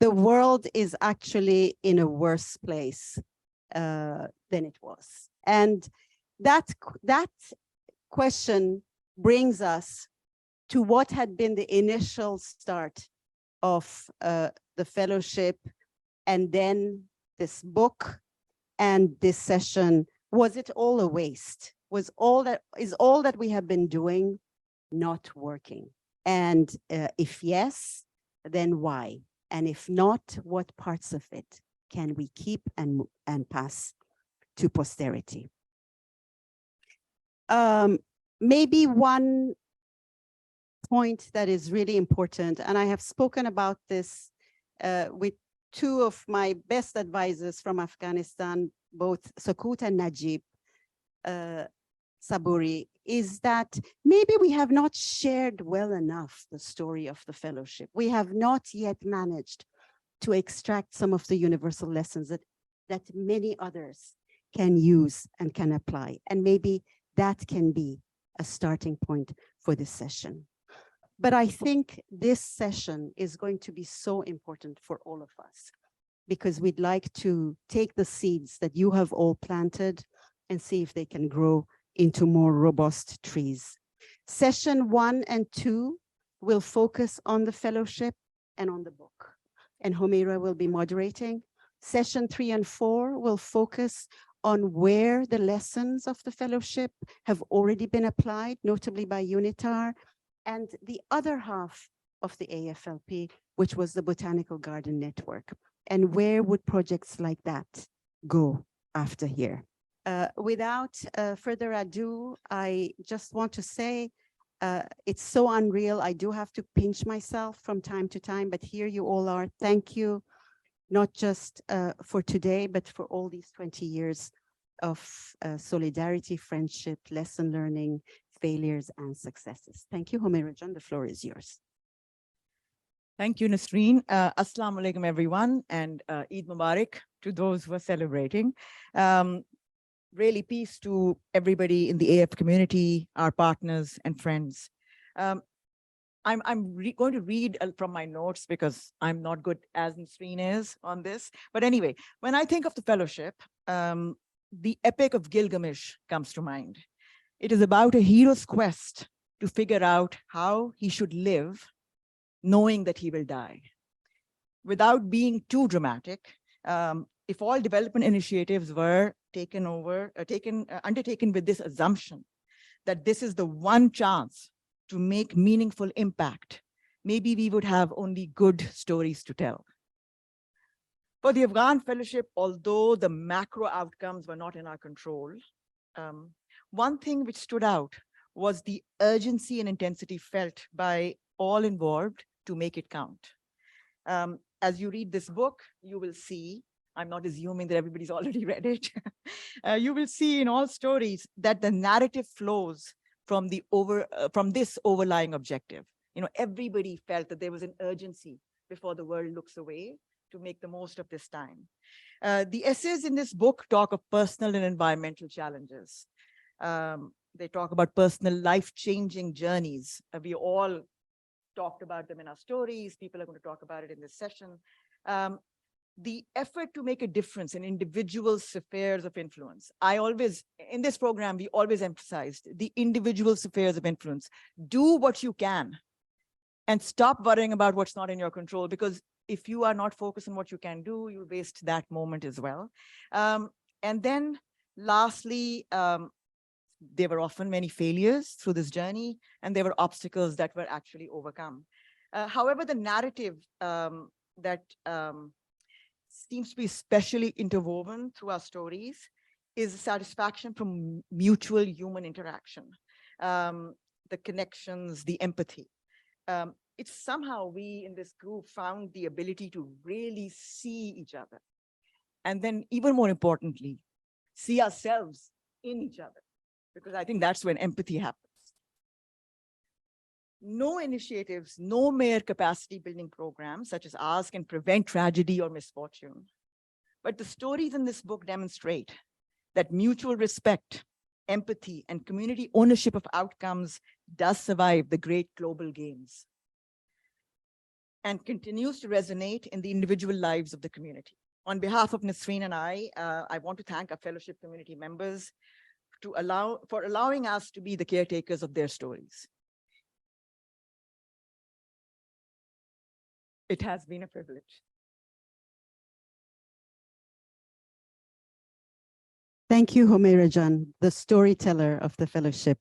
the world is actually in a worse place than it was. And that question brings us to what had been the initial start of the fellowship, and then this book and this session. Was it all a waste? Is all that we have been doing not working? And if yes, then why? And if not, what parts of it can we keep and pass to posterity? Maybe one point that is really important, and I have spoken about this with two of my best advisors from Afghanistan, both Sukut and Najib Saburi, is that maybe we have not shared well enough the story of the fellowship. We have not yet managed to extract some of the universal lessons that many others can use and can apply. And maybe that can be a starting point for this session. But I think this session is going to be so important for all of us, because we'd like to take the seeds that you have all planted and see if they can grow into more robust trees. Session 1 and 2 will focus on the fellowship and on the book, and Humaira will be moderating. Session 3 and 4 will focus on where the lessons of the fellowship have already been applied, notably by UNITAR, and the other half of the AFLP, which was the Botanical Garden Network. And where would projects like that go after here? Without further ado, I just want to say it's so unreal. I do have to pinch myself from time to time, but here you all are. Thank you, not just for today, but for all these 20 years of solidarity, friendship, lesson learning, failures and successes. Thank you, Humaira Jan, the floor is yours. Thank you, Nassrine. Assalamu alaikum, everyone, and Eid Mubarak to those who are celebrating. Really peace to everybody in the AF community, our partners and friends. I'm going to read from my notes because I'm not good as Nassrine is on this. But anyway, when I think of the fellowship, the Epic of Gilgamesh comes to mind. It is about a hero's quest to figure out how he should live, knowing that he will die. Without being too dramatic, if all development initiatives were undertaken with this assumption that this is the one chance to make meaningful impact, maybe we would have only good stories to tell. For the Afghan fellowship, although the macro outcomes were not in our control, one thing which stood out was the urgency and intensity felt by all involved to make it count. As you read this book, you will see, I'm not assuming that everybody's already read it, you will see in all stories that the narrative flows from this overlying objective. You know, everybody felt that there was an urgency before the world looks away to make the most of this time. The essays in this book talk of personal and environmental challenges. They talk about personal life-changing journeys. We all talked about them in our stories. People are going to talk about it in this session. The effort to make a difference in individual spheres of influence. In this program, we always emphasized the individual spheres of influence. Do what you can and stop worrying about what's not in your control, because if you are not focused on what you can do, you'll waste that moment as well. And then lastly, there were often many failures through this journey, and there were obstacles that were actually overcome. However, the narrative that seems to be especially interwoven through our stories is the satisfaction from mutual human interaction, the connections, the empathy. It's somehow we in this group found the ability to really see each other. And then even more importantly, see ourselves in each other, because I think that's when empathy happens. No initiatives, no mere capacity building programs such as ours can prevent tragedy or misfortune. But the stories in this book demonstrate that mutual respect, empathy, and community ownership of outcomes does survive the great global games. and continues to resonate in the individual lives of the community. On behalf of Nassrine and I want to thank our fellowship community members for allowing us to be the caretakers of their stories. It has been a privilege. Thank you, Humaira Jan, the storyteller of the fellowship.